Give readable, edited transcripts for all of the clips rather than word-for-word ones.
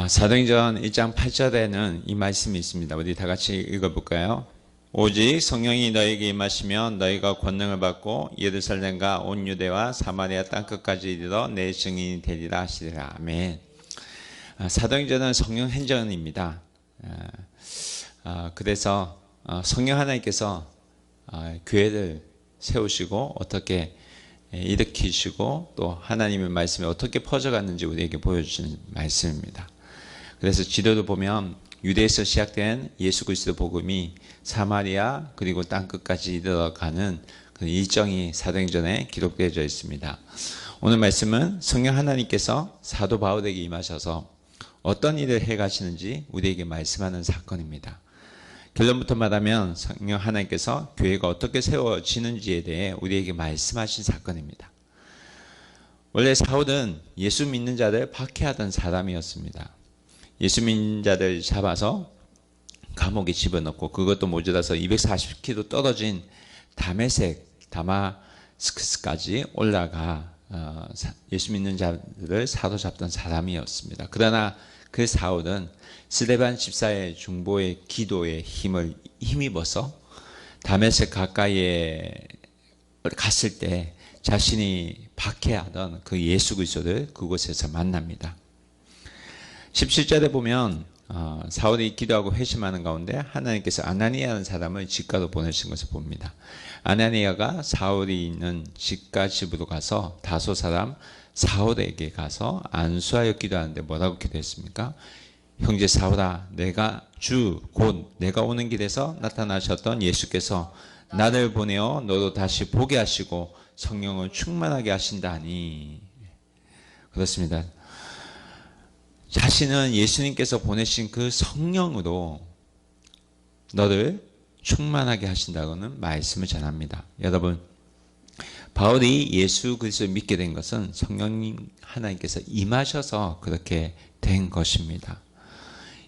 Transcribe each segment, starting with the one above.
사도행전 1장 8절에는 이 말씀이 있습니다. 우리 다 같이 읽어볼까요? 오직 성령이 너에게 임하시면 너희가 권능을 받고 예루살렘과 온 유대와 사마리아 땅끝까지 이르러 내 증인이 되리라 하시리라. 아멘. 사도행전은 성령 행전입니다. 그래서 성령 하나님께서 교회를 세우시고 어떻게 일으키시고 또 하나님의 말씀이 어떻게 퍼져갔는지 우리에게 보여주시는 말씀입니다. 그래서 지도를 보면 유대에서 시작된 예수 그리스도 복음이 사마리아 그리고 땅끝까지 이르러가는 그 일정이 사도행전에 기록되어 있습니다. 오늘 말씀은 성령 하나님께서 사도 바울에게 임하셔서 어떤 일을 해가시는지 우리에게 말씀하는 사건입니다. 결론부터 말하면 성령 하나님께서 교회가 어떻게 세워지는지에 대해 우리에게 말씀하신 사건입니다. 원래 사울은 예수 믿는 자를 박해하던 사람이었습니다. 예수 믿는 자들 잡아서 감옥에 집어넣고 그것도 모자라서 240km 떨어진 다마스커스까지 올라가 예수 믿는 자들을 사로잡던 사람이었습니다. 그러나 그 사울은 스데반 집사의 중보의 기도에 힘입어서 다메섹 가까이에 갔을 때 자신이 박해하던 그 예수 그리스도를 그곳에서 만납니다. 17절에 보면 사울이 기도하고 회심하는 가운데 하나님께서 아나니아라는 사람을 집가로 보내신 것을 봅니다. 아나니아가 사울이 있는 집가 집으로 가서 다소 사람 사울에게 가서 안수하여 기도하는데 뭐라고 기도했습니까? 형제 사울아, 내가 곧 내가 오는 길에서 나타나셨던 예수께서 나를 보내어 너도 다시 보게 하시고 성령을 충만하게 하신다니. 그렇습니다. 자신은 예수님께서 보내신 그 성령으로 너를 충만하게 하신다고는 말씀을 전합니다. 여러분, 바울이 예수 그리스도를 믿게 된 것은 성령 하나님께서 임하셔서 그렇게 된 것입니다.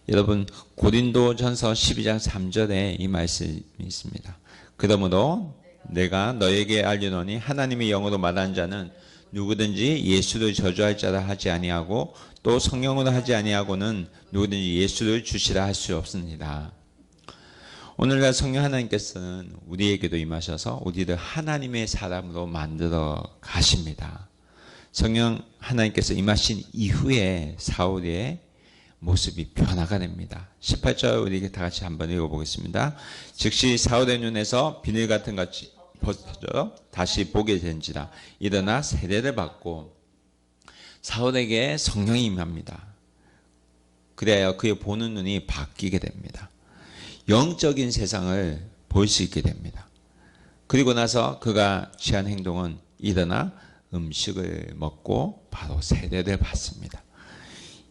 여러분, 고린도전서 12장 3절에 이 말씀이 있습니다. 그러므로 내가 너에게 알리노니 하나님의 영으로 말하는 자는 누구든지 예수를 저주할 자라 하지 아니하고 또 성령으로 하지 아니하고는 누구든지 예수를 주시라 할 수 없습니다. 오늘날 성령 하나님께서는 우리에게도 임하셔서 우리를 하나님의 사람으로 만들어 가십니다. 성령 하나님께서 임하신 이후에 사울의 모습이 변화가 됩니다. 18절 우리 다 같이 한번 읽어보겠습니다. 즉시 사울의 눈에서 비늘 같은 것이 벗어져 다시 보게 된지라. 일어나 세례를 받고 사울에게 성령이 임합니다. 그래야 그의 보는 눈이 바뀌게 됩니다. 영적인 세상을 볼 수 있게 됩니다. 그리고 나서 그가 취한 행동은 일어나 음식을 먹고 바로 세례를 받습니다.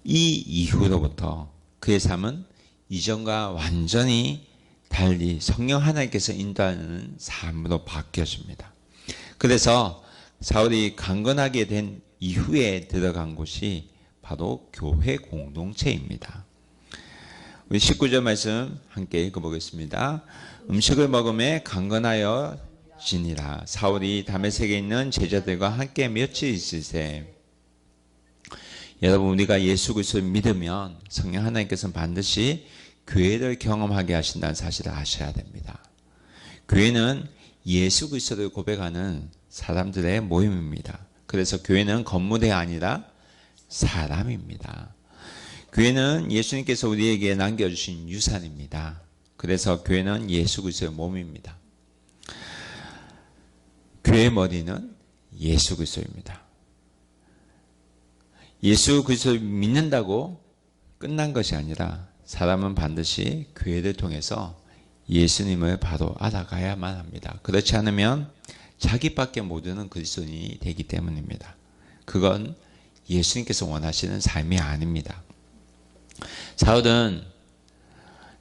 이 이후로부터 그의 삶은 이전과 완전히 달리 성령 하나님께서 인도하는 삶으로 바뀌어집니다. 그래서 사울이 강건하게 된 이후에 들어간 곳이 바로 교회 공동체입니다. 우리 19절 말씀 함께 읽어보겠습니다. 음식을 먹음에 강건하여 지니라. 사울이 다메섹에 있는 제자들과 함께 며칠 있으세. 여러분, 우리가 예수 그리스도를 믿으면 성령 하나님께서는 반드시 교회를 경험하게 하신다는 사실을 아셔야 됩니다. 교회는 예수 그리스도를 고백하는 사람들의 모임입니다. 그래서 교회는 건물이 아니라 사람입니다. 교회는 예수님께서 우리에게 남겨주신 유산입니다. 그래서 교회는 예수 그리스도의 몸입니다. 교회의 머리는 예수 그리스도입니다. 예수 그리스도를 믿는다고 끝난 것이 아니라 사람은 반드시 교회를 통해서 예수님을 바로 알아가야만 합니다. 그렇지 않으면 자기밖에 모르는 그리스도인이 되기 때문입니다. 그건 예수님께서 원하시는 삶이 아닙니다. 사울은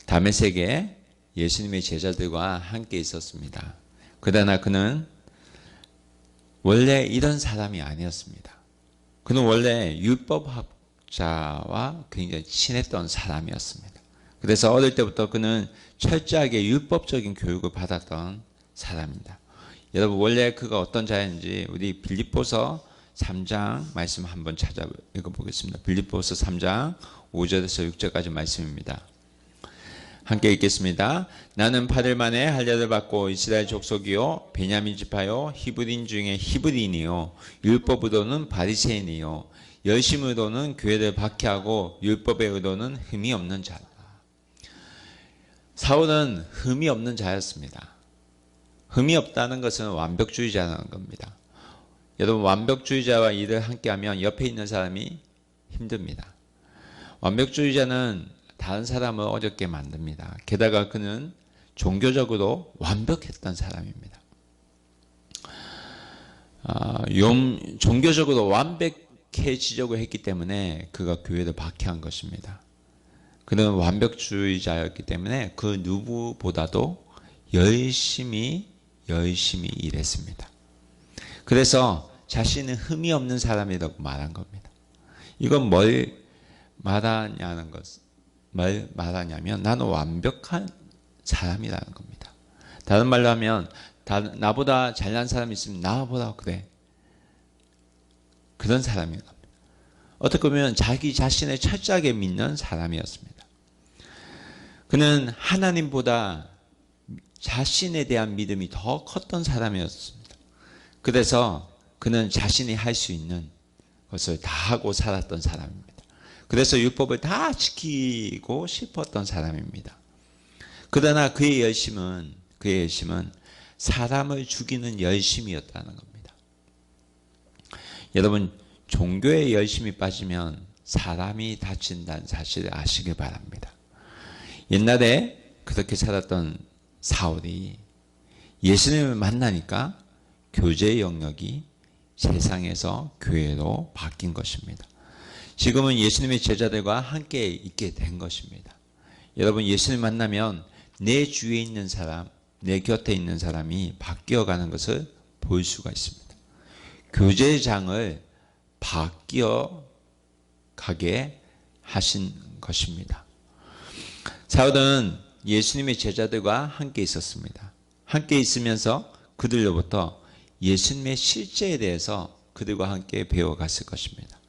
다메섹에 예수님의 제자들과 함께 있었습니다. 그러나 그는 원래 이런 사람이 아니었습니다. 그는 원래 율법학자와 굉장히 친했던 사람이었습니다. 그래서 어릴 때부터 그는 철저하게 율법적인 교육을 받았던 사람입니다. 여러분, 원래 그가 어떤 자였는지 우리 빌립보서 3장 말씀 한번 찾아 읽어보겠습니다. 빌립보서 3장 5절에서 6절까지 말씀입니다. 함께 읽겠습니다. 나는 받을 만에 할례를 받고 이스라엘 족속이요 베냐민 지파요 히브리인 중에 히브리인이요 율법으로는 바리새인이요 열심으로는 교회를 박해하고 율법의 의도는 흠이 없는 자다. 사울은 흠이 없는 자였습니다. 흠이 없다는 것은 완벽주의자라는 겁니다. 여러분, 완벽주의자와 일을 함께하면 옆에 있는 사람이 힘듭니다. 완벽주의자는 다른 사람을 어렵게 만듭니다. 게다가 그는 종교적으로 완벽했던 사람입니다. 종교적으로 완벽해지려고 했기 때문에 그가 교회를 박해한 것입니다. 그는 완벽주의자였기 때문에 그 누구보다도 열심히 일했습니다. 그래서 자신은 흠이 없는 사람이라고 말한 겁니다. 이건 뭘 말하냐면 나는 완벽한 사람이라는 겁니다. 다른 말로 하면 나보다 잘난 사람이 있으면 나보다 그래. 그런 사람인 겁니다. 어떻게 보면 자기 자신을 철저하게 믿는 사람이었습니다. 그는 하나님보다 자신에 대한 믿음이 더 컸던 사람이었습니다. 그래서 그는 자신이 할 수 있는 것을 다 하고 살았던 사람입니다. 그래서 율법을 다 지키고 싶었던 사람입니다. 그러나 그의 열심은 사람을 죽이는 열심이었다는 겁니다. 여러분, 종교에 열심히 빠지면 사람이 다친다는 사실을 아시길 바랍니다. 옛날에 그렇게 살았던 사울이 예수님을 만나니까 교제의 영역이 세상에서 교회로 바뀐 것입니다. 지금은 예수님의 제자들과 함께 있게 된 것입니다. 여러분, 예수님 만나면 내 주위에 있는 사람, 내 곁에 있는 사람이 바뀌어가는 것을 볼 수가 있습니다. 교제의 장을 바뀌어 가게 하신 것입니다. 사울은 예수님의 제자들과 함께 있었습니다. 함께 있으면서 그들로부터 예수님의 실제에 대해서 그들과 함께 배워갔을 것입니다.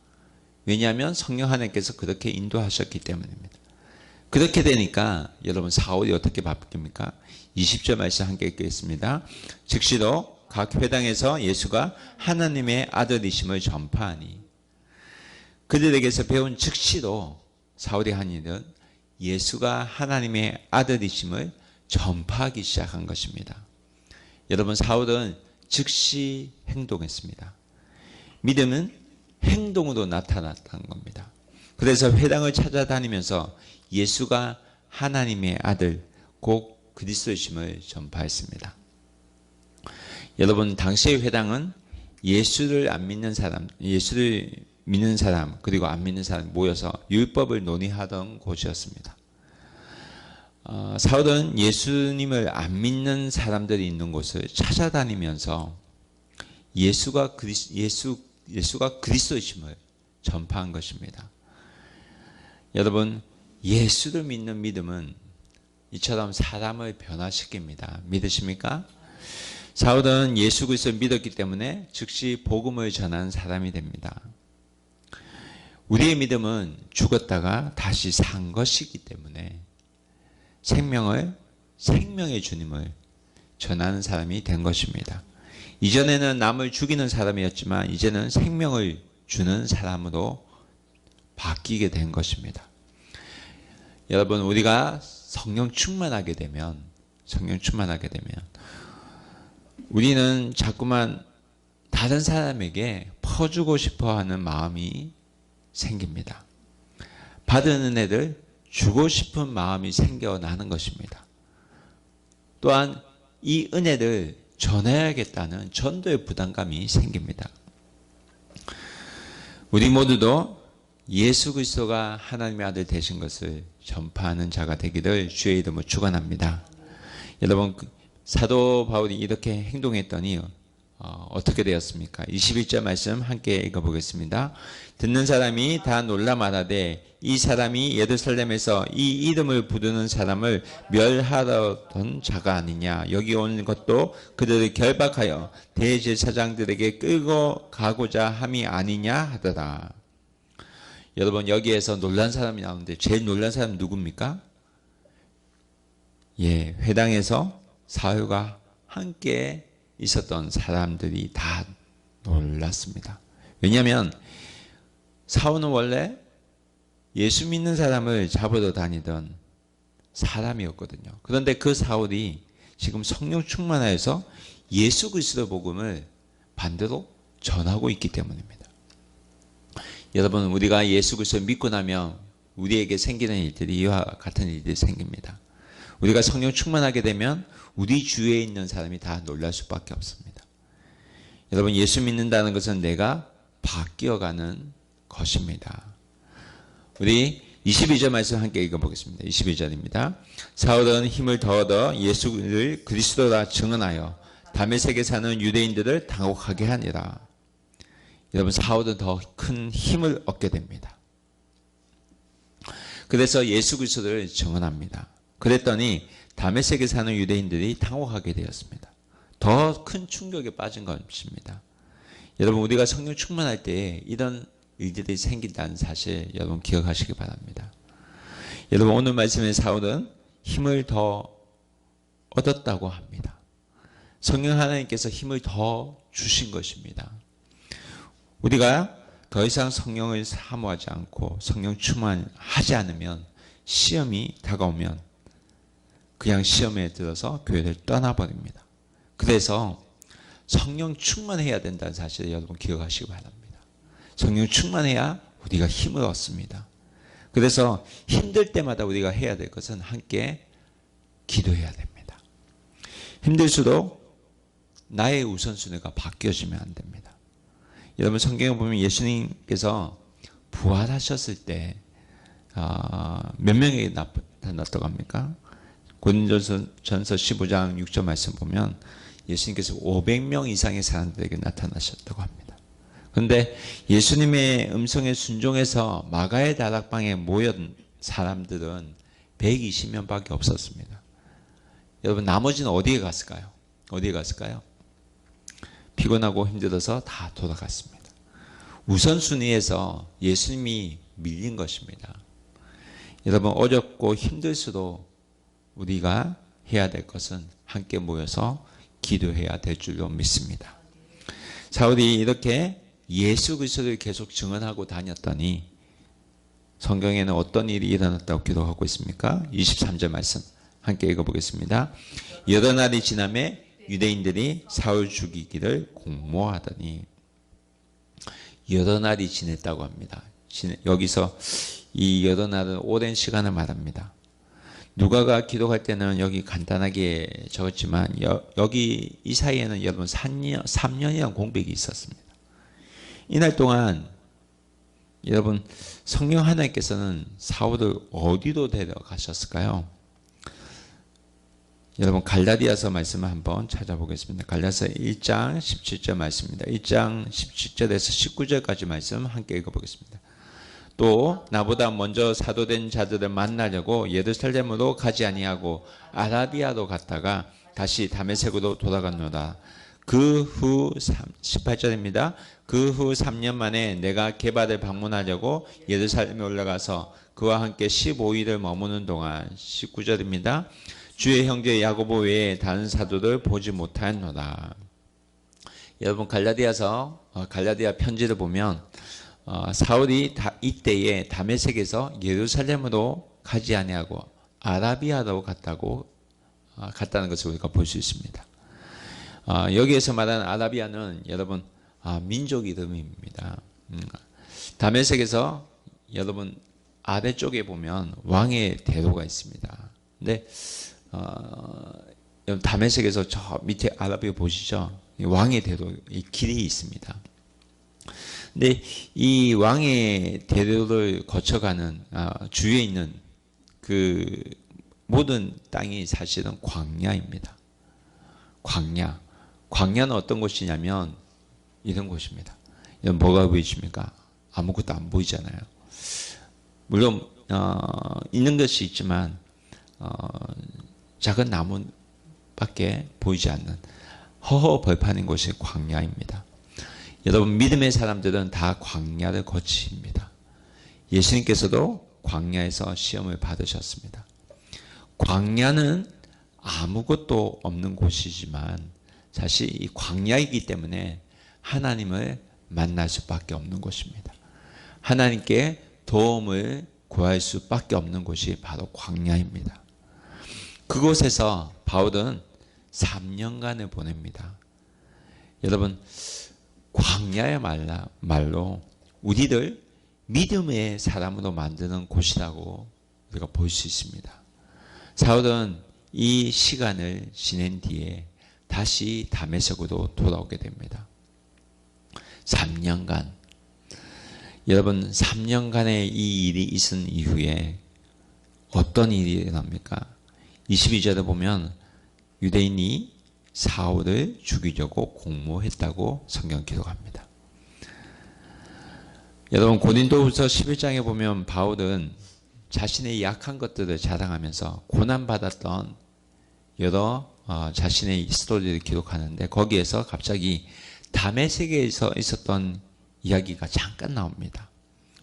왜냐하면 성령 하나님께서 그렇게 인도하셨기 때문입니다. 그렇게 되니까 여러분, 사울이 어떻게 바뀝니까? 20절 말씀 함께 읽겠습니다. 즉시로 각 회당에서 예수가 하나님의 아들이심을 전파하니. 그들에게서 배운 즉시로 사울이 한 일은 예수가 하나님의 아들이심을 전파하기 시작한 것입니다. 여러분, 사울은 즉시 행동했습니다. 믿음은 행동으로 나타났다는 겁니다. 그래서 회당을 찾아다니면서 예수가 하나님의 아들, 곧 그리스도이심을 전파했습니다. 여러분, 당시의 회당은 예수를 믿는 사람, 그리고 안 믿는 사람 모여서 율법을 논의하던 곳이었습니다. 사울은 예수님을 안 믿는 사람들이 있는 곳을 찾아다니면서 예수가 그리스도이심을 전파한 것입니다. 여러분, 예수를 믿는 믿음은 이처럼 사람을 변화시킵니다. 믿으십니까? 사울은 예수 그리스도를 믿었기 때문에 즉시 복음을 전하는 사람이 됩니다. 우리의 믿음은 죽었다가 다시 산 것이기 때문에 생명의 주님을 전하는 사람이 된 것입니다. 이전에는 남을 죽이는 사람이었지만 이제는 생명을 주는 사람으로 바뀌게 된 것입니다. 여러분, 우리가 성령 충만하게 되면 우리는 자꾸만 다른 사람에게 퍼주고 싶어 하는 마음이 생깁니다. 받은 은혜를 주고 싶은 마음이 생겨나는 것입니다. 또한 이 은혜를 전해야겠다는 전도의 부담감이 생깁니다. 우리 모두도 예수 그리스도가 하나님의 아들 되신 것을 전파하는 자가 되기를 주의 이름으로 축원합니다. 여러분, 사도 바울이 이렇게 행동했더니 어떻게 되었습니까? 21절 말씀 함께 읽어보겠습니다. 듣는 사람이 다 놀라 말하되 이 사람이 예루살렘에서 이 이름을 부르는 사람을 멸하던 자가 아니냐. 여기 오는 것도 그들을 결박하여 대제사장들에게 끌고 가고자 함이 아니냐 하더라. 여러분, 여기에서 놀란 사람이 나오는데 제일 놀란 사람은 누굽니까? 회당에서 사울과 함께 있었던 사람들이 다 놀랐습니다. 왜냐하면 사울은 원래 예수 믿는 사람을 잡으러 다니던 사람이었거든요. 그런데 그 사울이 지금 성령 충만하여서 예수 그리스도 복음을 반대로 전하고 있기 때문입니다. 여러분, 우리가 예수 그리스도를 믿고 나면 우리에게 생기는 일들이 이와 같은 일들이 생깁니다. 우리가 성령 충만하게 되면 우리 주위에 있는 사람이 다 놀랄 수밖에 없습니다. 여러분, 예수 믿는다는 것은 내가 바뀌어가는 것입니다. 우리 22절 말씀 함께 읽어보겠습니다. 22절입니다. 사울은 힘을 더 얻어 예수를 그리스도라 증언하여 다메섹에 사는 유대인들을 당혹하게 하니라. 여러분, 사울은 더 큰 힘을 얻게 됩니다. 그래서 예수 그리스도를 증언합니다. 그랬더니 다메섹에 사는 유대인들이 당혹하게 되었습니다. 더 큰 충격에 빠진 것입니다. 여러분, 우리가 성령 충만할 때 이런 일들이 생긴다는 사실 여러분 기억하시기 바랍니다. 여러분, 오늘 말씀의 사울은 힘을 더 얻었다고 합니다. 성령 하나님께서 힘을 더 주신 것입니다. 우리가 더 이상 성령을 사모하지 않고 성령 충만하지 않으면 시험이 다가오면 그냥 시험에 들어서 교회를 떠나버립니다. 그래서 성령 충만해야 된다는 사실을 여러분 기억하시기 바랍니다. 성령 충만해야 우리가 힘을 얻습니다. 그래서 힘들 때마다 우리가 해야 될 것은 함께 기도해야 됩니다. 힘들수록 나의 우선순위가 바뀌어지면 안 됩니다. 여러분, 성경에 보면 예수님께서 부활하셨을 때 몇 명에게 나타났다고 합니까? 고린도전서 15장 6절 말씀 보면 예수님께서 500명 이상의 사람들에게 나타나셨다고 합니다. 그런데 예수님의 음성에 순종해서 마가의 다락방에 모인 사람들은 120명밖에 없었습니다. 여러분, 나머지는 어디에 갔을까요? 어디에 갔을까요? 피곤하고 힘들어서 다 돌아갔습니다. 우선순위에서 예수님이 밀린 것입니다. 여러분, 어렵고 힘들수록 우리가 해야 될 것은 함께 모여서 기도해야 될 줄로 믿습니다. 사울이 이렇게 예수 그리스도를 계속 증언하고 다녔더니 성경에는 어떤 일이 일어났다고 기록하고 있습니까? 23절 말씀 함께 읽어보겠습니다. 여러 날이 지나매 유대인들이 사울 죽이기를 공모하더니, 여러 날이 지냈다고 합니다. 여기서 이 여러 날은 오랜 시간을 말합니다. 누가가 기록할 때는 여기 간단하게 적었지만 여기 이 사이에는 여러분 3년이란 공백이 있었습니다. 이날 동안 여러분, 성령 하나님께서는 사울을 어디로 데려가셨을까요? 여러분, 갈라디아서 말씀을 한번 찾아보겠습니다. 갈라디아서 1장 17절 말씀입니다. 1장 17절에서 19절까지 말씀 함께 읽어보겠습니다. 또 나보다 먼저 사도된 자들을 만나려고 예루살렘으로 가지 아니하고 아라비아로 갔다가 다시 다메섹으로 돌아갔노라. 그 후 18절입니다. 그 후 3년 만에 내가 게바를 방문하려고 예루살렘에 올라가서 그와 함께 15일을 머무는 동안 19절입니다. 주의 형제 야고보 외에 다른 사도를 보지 못하였노라. 여러분, 갈라디아 편지를 보면 사울이 이때에 다메섹에서 예루살렘으로 가지 아니하고 아라비아로 갔다는 것을 우리가 볼 수 있습니다. 여기에서 말하는 아라비아는 여러분 민족 이름입니다. 다메섹에서 여러분 아래쪽에 보면 왕의 대로가 있습니다. 근데 다메섹에서 저 밑에 아라비아 보시죠? 왕의 대로, 이 길이 있습니다. 근데 이 왕의 대로를 거쳐가는 주위에 있는 그 모든 땅이 사실은 광야입니다. 광야는 어떤 곳이냐면 이런 곳입니다. 이건 뭐가 보이십니까? 아무것도 안 보이잖아요. 물론 있는 것이 있지만 작은 나무밖에 보이지 않는 허허 벌판인 곳이 광야입니다. 여러분, 믿음의 사람들은 다 광야를 거칩니다. 예수님께서도 광야에서 시험을 받으셨습니다. 광야는 아무것도 없는 곳이지만 사실 이 광야이기 때문에 하나님을 만날 수밖에 없는 곳입니다. 하나님께 도움을 구할 수밖에 없는 곳이 바로 광야입니다. 그곳에서 바울은 3년간을 보냅니다. 여러분, 광야야말로 우리를 믿음의 사람으로 만드는 곳이라고 우리가 볼 수 있습니다. 사울은 이 시간을 지낸 뒤에 다시 다메섹으로 돌아오게 됩니다. 3년간. 여러분, 3년간의 이 일이 있은 이후에 어떤 일이 일어납니까? 22절에 보면 유대인이 사울을 죽이려고 공모했다고 성경 기록합니다. 여러분, 고린도후서 11장에 보면 바울은 자신의 약한 것들을 자랑하면서 고난받았던 여러 자신의 스토리를 기록하는데 거기에서 갑자기 다메섹에서 있었던 이야기가 잠깐 나옵니다.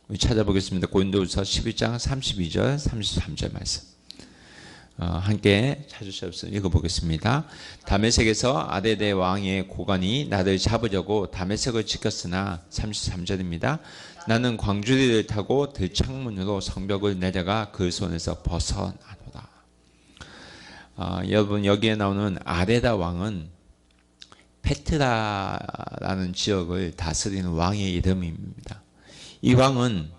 우리 찾아보겠습니다. 고린도후서 11장 32절 33절 말씀. 함께 찾으셔서 읽어보겠습니다. 다메섹에서 아데데 왕의 고관이 나를 잡으려고 다메섹을 지켰으나 33절입니다. 나는 광주리를 타고 들창문으로 성벽을 내려가 그 손에서 벗어나노라. 여러분, 여기에 나오는 아데다 왕은 페트라라는 지역을 다스리는 왕의 이름입니다. 이 왕은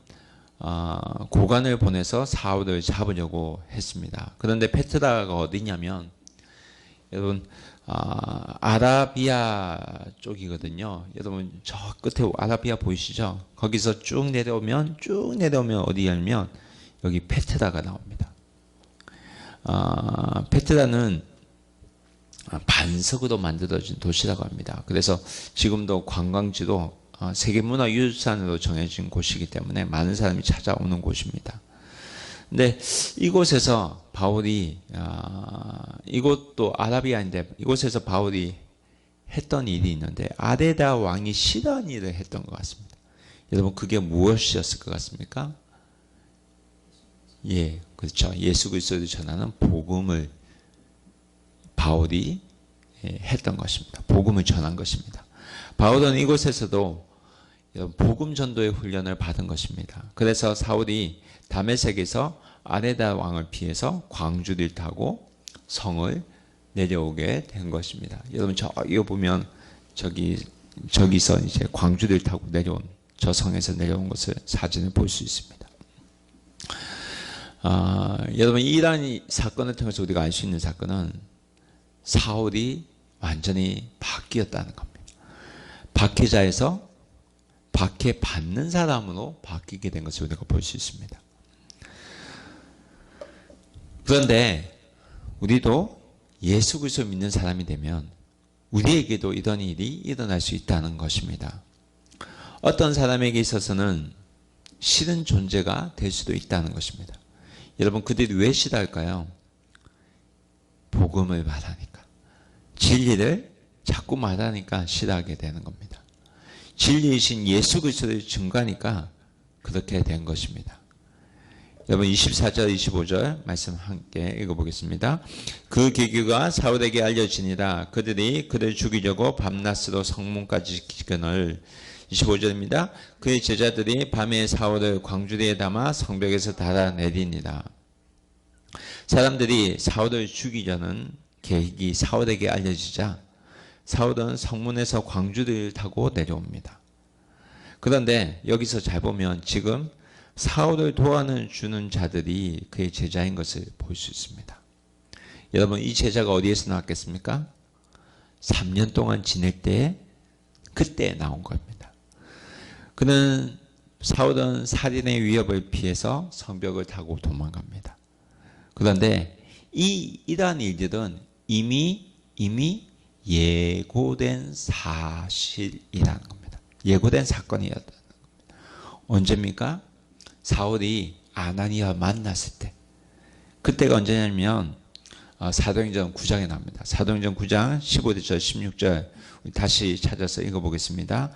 고관을 보내서 사울을 잡으려고 했습니다. 그런데 페트라가 어디냐면 여러분 아라비아 쪽이거든요. 여러분 저 끝에 아라비아 보이시죠? 거기서 쭉 내려오면 어디냐면 여기 페트라가 나옵니다. 페트라는 반석으로 만들어진 도시라고 합니다. 그래서 지금도 관광지로 세계문화유산으로 정해진 곳이기 때문에 많은 사람이 찾아오는 곳입니다. 근데 이곳에서 바울이 이곳도 아라비아인데 이곳에서 바울이 했던 일이 있는데 아데다 왕이 싫어하는 일을 했던 것 같습니다. 여러분, 그게 무엇이었을 것 같습니까? 예, 그렇죠. 예수 그리스도를 전하는 복음을 바울이 했던 것입니다. 복음을 전한 것입니다. 바울은 이곳에서도 복음 전도의 훈련을 받은 것입니다. 그래서 사울이 다메섹에서 아데다 왕을 피해서 광주를 타고 성을 내려오게 된 것입니다. 여러분, 이거 보면 저기서 이제 광주를 타고 내려온 저 성에서 내려온 것을 사진을 볼 수 있습니다. 여러분, 이러한 사건을 통해서 우리가 알 수 있는 사건은 사울이 완전히 바뀌었다는 겁니다. 박해자에서 박해받는 사람으로 바뀌게 된 것을 우리가 볼 수 있습니다. 그런데 우리도 예수 그리스도 믿는 사람이 되면 우리에게도 이런 일이 일어날 수 있다는 것입니다. 어떤 사람에게 있어서는 싫은 존재가 될 수도 있다는 것입니다. 여러분, 그들이 왜 싫어할까요? 복음을 말하니까. 진리를 자꾸 말하니까 싫어하게 되는 겁니다. 진리이신 예수 그리스도를 증거하니까 그렇게 된 것입니다. 여러분, 24절 25절 말씀 함께 읽어보겠습니다. 그 계기가 사울에게 알려지니라. 그들이 그를 죽이려고 밤낮으로 성문까지 지키거늘. 25절입니다. 그의 제자들이 밤에 사울을 광주리에 담아 성벽에서 달아내리니라. 사람들이 사울을 죽이려는 계획이 사울에게 알려지자 사울은 성문에서 광주리를 타고 내려옵니다. 그런데 여기서 잘 보면 지금 사울을 도와주는 자들이 그의 제자인 것을 볼 수 있습니다. 여러분, 이 제자가 어디에서 나왔겠습니까? 3년 동안 지낼 때 그때 나온 겁니다. 그는 사울은 살인의 위협을 피해서 성벽을 타고 도망갑니다. 그런데 이러한 일들은 이미 예고된 사실이라는 겁니다. 예고된 사건이었다. 언제입니까? 사울이 아나니아 만났을 때. 그때가 언제냐면 사도행전 9장에 나옵니다. 사도행전 9장 15절 16절 다시 찾아서 읽어보겠습니다.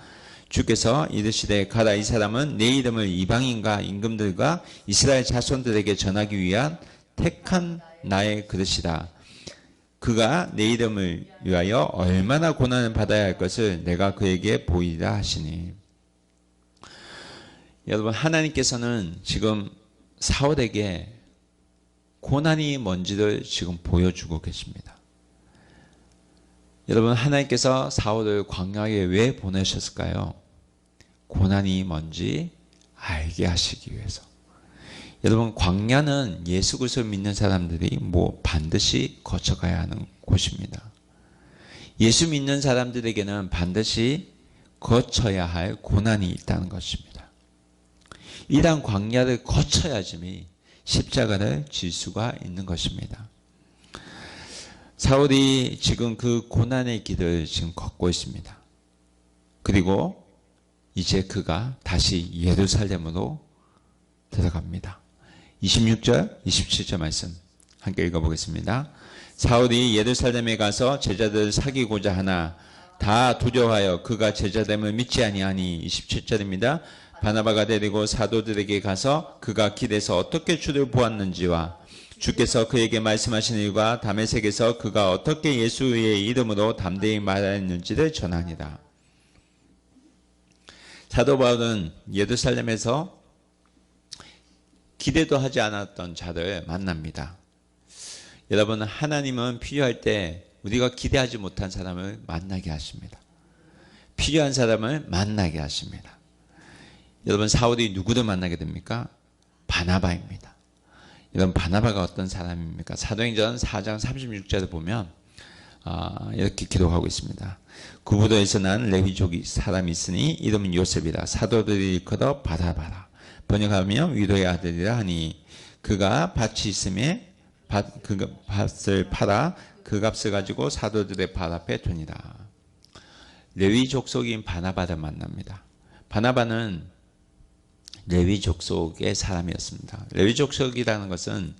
주께서 이르시되 가라, 이 사람은 내 이름을 이방인과 임금들과 이스라엘 자손들에게 전하기 위한 택한 나의 그릇이다. 그가 내 이름을 위하여 얼마나 고난을 받아야 할 것을 내가 그에게 보이라 하시니. 여러분, 하나님께서는 지금 사울에게 고난이 뭔지를 지금 보여주고 계십니다. 여러분, 하나님께서 사울을 광야에 왜 보내셨을까요? 고난이 뭔지 알게 하시기 위해서. 여러분, 광야는 예수 그리스도를 믿는 사람들이 반드시 거쳐가야 하는 곳입니다. 예수 믿는 사람들에게는 반드시 거쳐야 할 고난이 있다는 것입니다. 이러한 광야를 거쳐야지만 십자가를 질 수가 있는 것입니다. 사울이 지금 그 고난의 길을 지금 걷고 있습니다. 그리고 이제 그가 다시 예루살렘으로 들어갑니다. 26절, 27절 말씀 함께 읽어보겠습니다. 사울이 예루살렘에 가서 제자들을 사귀고자 하나 다 두려워하여 그가 제자됨을 믿지 아니하니. 27절입니다. 바나바가 데리고 사도들에게 가서 그가 길에서 어떻게 주를 보았는지와 주께서 그에게 말씀하신 일과 다메섹에서 그가 어떻게 예수의 이름으로 담대히 말하였는지를 전하니라. 사도 바울은 예루살렘에서 기대도 하지 않았던 자를 만납니다. 여러분, 하나님은 필요할 때 우리가 기대하지 못한 사람을 만나게 하십니다. 필요한 사람을 만나게 하십니다. 여러분, 사울이 누구를 만나게 됩니까? 바나바입니다. 여러분, 바나바가 어떤 사람입니까? 사도행전 4장 36절을 보면 이렇게 기록하고 있습니다. 구부도에서 난 레위족이 사람이 있으니 이름은 요셉이라. 사도들이 일컬어 바나바라. 번역하면 위로의 아들이라 하니 그가 밭이 있음에 그 밭을 팔아 그 값을 가지고 사도들의 발 앞에 두니라. 레위 족속인 바나바를 만납니다. 바나바는 레위 족속의 사람이었습니다. 레위 족속이라는 것은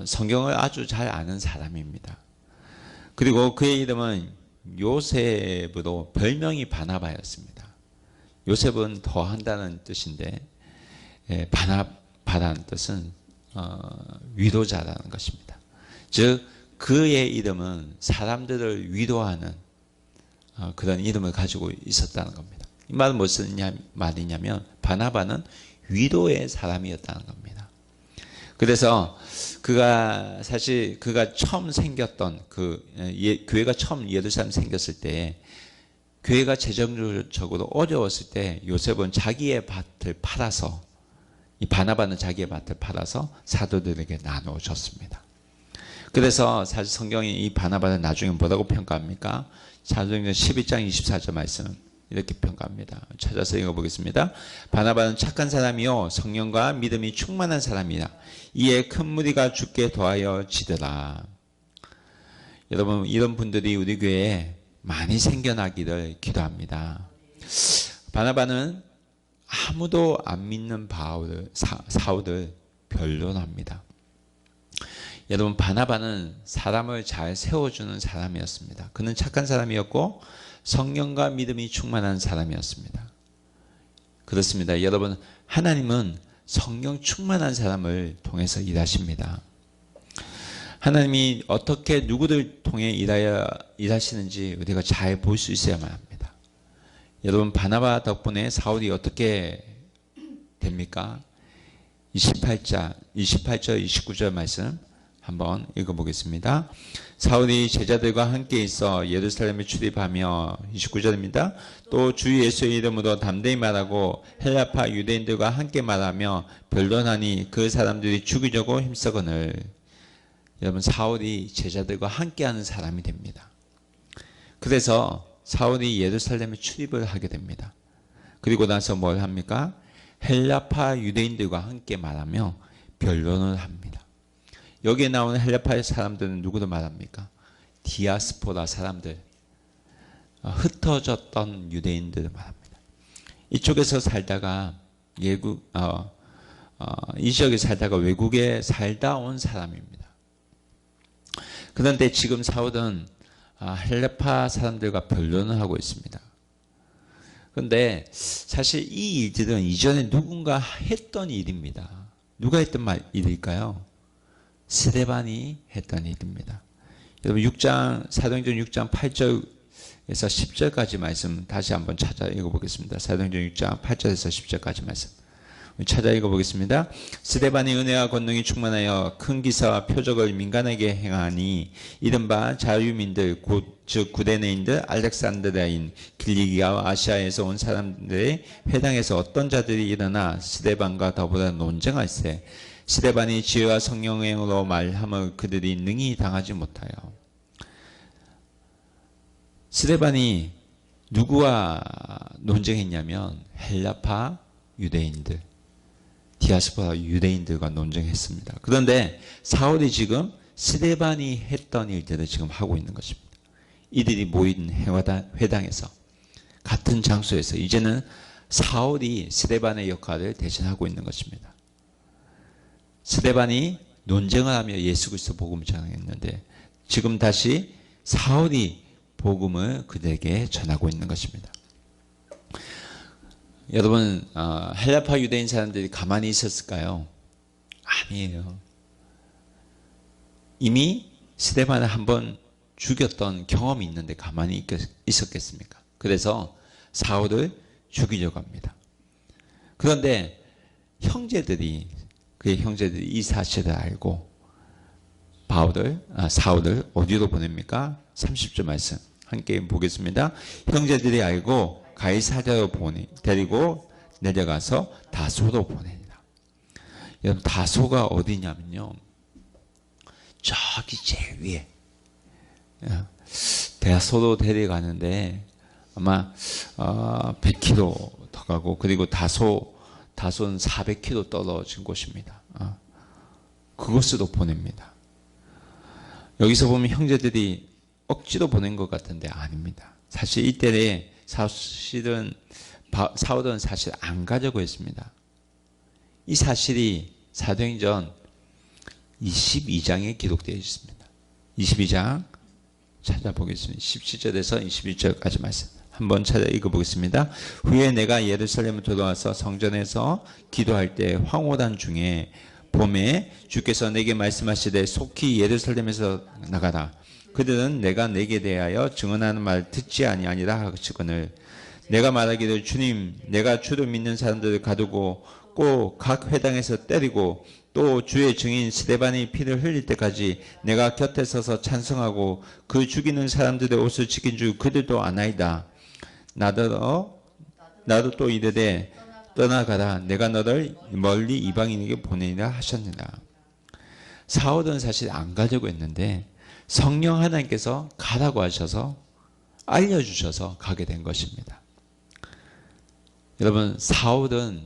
성경을 아주 잘 아는 사람입니다. 그리고 그의 이름은 요셉으로 별명이 바나바였습니다. 요셉은 더한다는 뜻인데 바나바라는 뜻은 위로자라는 것입니다. 즉 그의 이름은 사람들을 위로하는 그런 이름을 가지고 있었다는 겁니다. 이 말은 무슨 말이냐면 바나바는 위로의 사람이었다는 겁니다. 그래서 사실 그가 처음 생겼던 교회가 처음 예루살렘 생겼을 때 교회가 재정적으로 어려웠을 때 요셉은 자기의 밭을 팔아서 이 바나바는 자기의 밭을 팔아서 사도들에게 나누어 줬습니다. 그래서 사실 성경이 이 바나바를 나중에 뭐라고 평가합니까? 사도행전 12장 24절 말씀 이렇게 평가합니다. 찾아서 읽어보겠습니다. 바나바는 착한 사람이요 성령과 믿음이 충만한 사람이라. 이에 큰 무리가 주께 더하여 지더라. 여러분, 이런 분들이 우리 교회에 많이 생겨나기를 기도합니다. 바나바는 아무도 안 믿는 사울을 변론합니다. 여러분, 바나바는 사람을 잘 세워주는 사람이었습니다. 그는 착한 사람이었고 성령과 믿음이 충만한 사람이었습니다. 그렇습니다. 여러분, 하나님은 성령 충만한 사람을 통해서 일하십니다. 하나님이 어떻게 누구를 통해 일하시는지 우리가 잘 볼 수 있어야만 합니다. 여러분, 바나바 덕분에 사울이 어떻게 됩니까? 28절, 29절 말씀 한번 읽어보겠습니다. 사울이 제자들과 함께 있어 예루살렘에 출입하며 29절입니다. 또 주 예수의 이름으로 담대히 말하고 헬라파 유대인들과 함께 말하며 변론하니 그 사람들이 죽이려고 힘쓰거늘. 여러분, 사울이 제자들과 함께하는 사람이 됩니다. 그래서 사울이 예루살렘에 출입을 하게 됩니다. 그리고 나서 뭘 합니까? 헬라파 유대인들과 함께 말하며 변론을 합니다. 여기에 나오는 헬라파의 사람들은 누구를 말합니까? 디아스포라 사람들, 흩어졌던 유대인들을 말합니다. 이쪽에서 살다가 이 지역에 살다가 외국에 살다 온 사람입니다. 그런데 지금 사울은 헬레파 사람들과 변론을 하고 있습니다. 그런데 사실 이 일들은 이전에 누군가 했던 일입니다. 누가 했던 일일까요? 스데반이 했던 일입니다. 여러분 사도행전 6장 8절에서 10절까지 말씀 다시 한번 찾아 읽어보겠습니다. 사도행전 6장 8절에서 10절까지 말씀 찾아 읽어보겠습니다. 스데반이 은혜와 권능이 충만하여 큰 기사와 표적을 민간에게 행하니 이른바 자유민들 즉 구레네인들 알렉산드리아인 길리기아와 아시아에서 온 사람들의 회당에서 어떤 자들이 일어나 스데반과 더불어 논쟁할세 스데반이 지혜와 성령으로 말함을 그들이 능히 당하지 못하여. 스데반이 누구와 논쟁했냐면 헬라파 유대인들, 디아스포라 유대인들과 논쟁했습니다. 그런데 사울이 지금 스데반이 했던 일들을 지금 하고 있는 것입니다. 이들이 모인 회당에서 같은 장소에서 이제는 사울이 스데반의 역할을 대신하고 있는 것입니다. 스데반이 논쟁을 하며 예수 그리스도 복음을 전했는데 지금 다시 사울이 복음을 그들에게 전하고 있는 것입니다. 여러분, 헬라파 유대인 사람들이 가만히 있었을까요? 아니에요. 이미 스데반을 한번 죽였던 경험이 있는데 가만히 있었겠습니까? 그래서 사울을 죽이려고 합니다. 그런데 그의 형제들이 이 사실을 알고 사울을 어디로 보냅니까? 30절 말씀 함께 보겠습니다. 형제들이 알고 가이사랴로 데리고 내려가서 다소로 보내니라. 여러분, 다소가 어디냐면요, 저기 제일 위에 다소로 데려가는데 아마 100km 더 가고, 그리고 다소는 400km 떨어진 곳입니다. 그곳으로 보냅니다. 여기서 보면 형제들이 억지로 보낸 것 같은데 아닙니다. 사실 이때에 사울은 사실 안 가려고 했습니다. 이 사실이 사도행전 22장에 기록되어 있습니다. 22장 찾아보겠습니다. 17절에서 21절까지 말씀 한번 찾아 읽어보겠습니다. 후에 내가 예루살렘을 돌아와서 성전에서 기도할 때 황홀한 중에 봄에 주께서 내게 말씀하시되 속히 예루살렘에서 나가라. 그들은 내가 내게 대하여 증언하는 말 듣지 아니하니라 하시거늘 내가 말하기를 주님 내가 주를 믿는 사람들을 가두고 꼭 각 회당에서 때리고 또 주의 증인 스데반이 피를 흘릴 때까지 내가 곁에 서서 찬성하고 그 죽이는 사람들의 옷을 지킨 줄 그들도 아나이다. 나도 또 이르되 떠나가라. 내가 너를 멀리 이방인에게 보내리라 하셨느니라. 사울은 사실 안 가려고 했는데 성령 하나님께서 가라고 하셔서 알려주셔서 가게 된 것입니다. 여러분, 사울은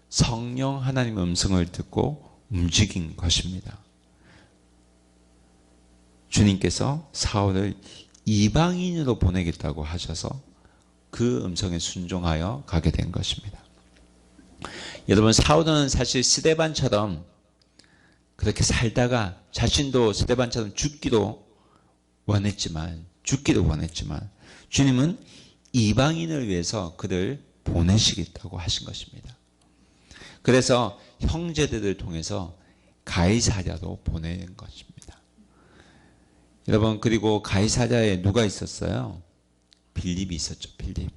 성령 하나님의 음성을 듣고 움직인 것입니다. 주님께서 사울을 이방인으로 보내겠다고 하셔서 그 음성에 순종하여 가게 된 것입니다. 여러분, 사울은 사실 스데반처럼 그렇게 살다가 자신도 스데반처럼 죽기도 원했지만 주님은 이방인을 위해서 그를 보내시겠다고 하신 것입니다. 그래서 형제들을 통해서 가이사랴로 보낸 것입니다. 여러분, 그리고 가이사랴에 누가 있었어요? 빌립이 있었죠. 빌립.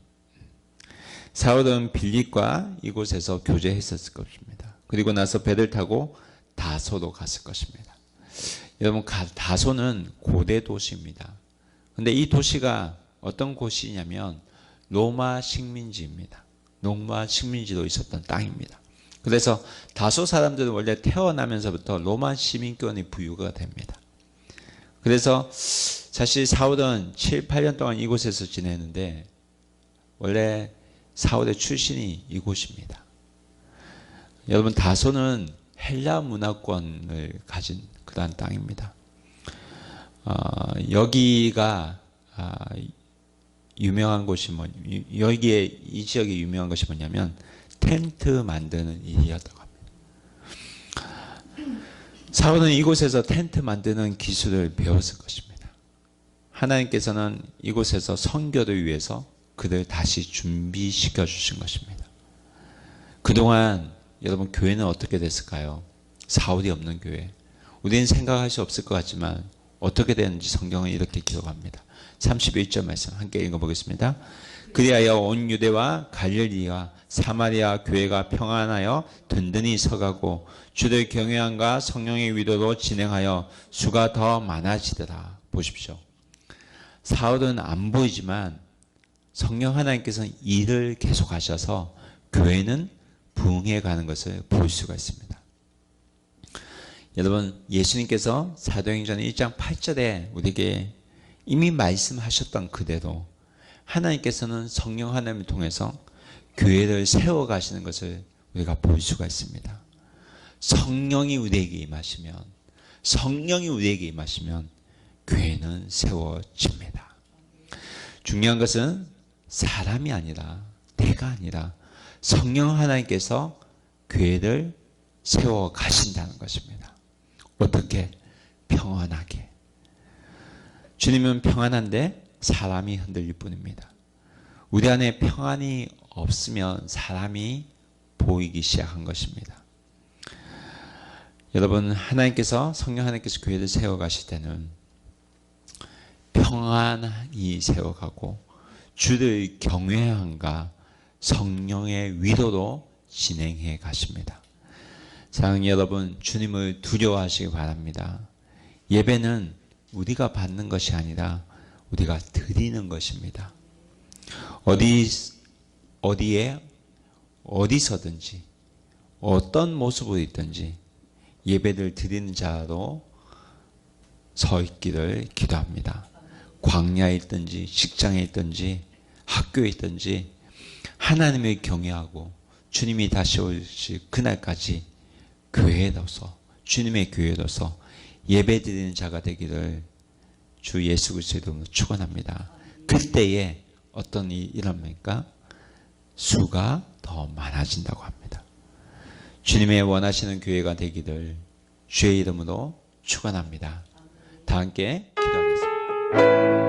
사울은 빌립과 이곳에서 교제했었을 것입니다. 그리고 나서 배를 타고 다소로 갔을 것입니다. 여러분, 다소는 고대 도시입니다. 근데 이 도시가 어떤 곳이냐면 로마 식민지입니다. 로마 식민지로 있었던 땅입니다. 그래서 다소 사람들은 원래 태어나면서부터 로마 시민권이 부여가 됩니다. 그래서 사실 사울은 7, 8년 동안 이곳에서 지내는데 원래 사울의 출신이 이곳입니다. 여러분, 다소는 헬라 문화권을 가진 그러한 땅입니다. 여기가 유명한 곳이 여기에 이 지역에 유명한 것이 뭐냐면 텐트 만드는 일이었다고 합니다. 사울은 이곳에서 텐트 만드는 기술을 배웠을 것입니다. 하나님께서는 이곳에서 선교를 위해서 그들 다시 준비시켜 주신 것입니다. 그동안 여러분 교회는 어떻게 됐을까요? 사울이 없는 교회. 우리는 생각할 수 없을 것 같지만 어떻게 되는지 성경은 이렇게 기록합니다. 31절 말씀 함께 읽어보겠습니다. 그리하여 온 유대와 갈릴리와 사마리아 교회가 평안하여 든든히 서가고 주를 경외함과 성령의 위로로 진행하여 수가 더 많아지더라. 보십시오. 사울은 안 보이지만 성령 하나님께서는 일을 계속하셔서 교회는 부흥해 가는 것을 볼 수가 있습니다. 여러분, 예수님께서 사도행전 1장 8절에 우리에게 이미 말씀하셨던 그대로 하나님께서는 성령 하나님을 통해서 교회를 세워가시는 것을 우리가 볼 수가 있습니다. 성령이 우리에게 임하시면 교회는 세워집니다. 중요한 것은 사람이 아니라 내가 아니라 성령 하나님께서 교회를 세워가신다는 것입니다. 어떻게? 평안하게. 주님은 평안한데 사람이 흔들릴 뿐입니다. 우리 안에 평안이 없으면 사람이 보이기 시작한 것입니다. 여러분, 성령 하나님께서 교회를 세워가실 때는 평안히 세워가고 주를 경외함과 성령의 위로로 진행해 가십니다. 사랑하는 여러분, 주님을 두려워하시기 바랍니다. 예배는 우리가 받는 것이 아니라 우리가 드리는 것입니다. 어디서든지 어떤 모습으로 있든지 예배를 드리는 자로 서 있기를 기도합니다. 광야에 있든지 직장에 있든지 학교에 있든지 하나님을 경외하고 주님이 다시 오실 그날까지 교회로서 주님의 교회로서 예배 드리는 자가 되기를 주 예수 그리스도의 이름으로 축원합니다. 그때에 어떤 일이 일어납니까? 수가 더 많아진다고 합니다. 주님의 원하시는 교회가 되기를 주의 이름으로 축원합니다. 다 함께 기도하겠습니다.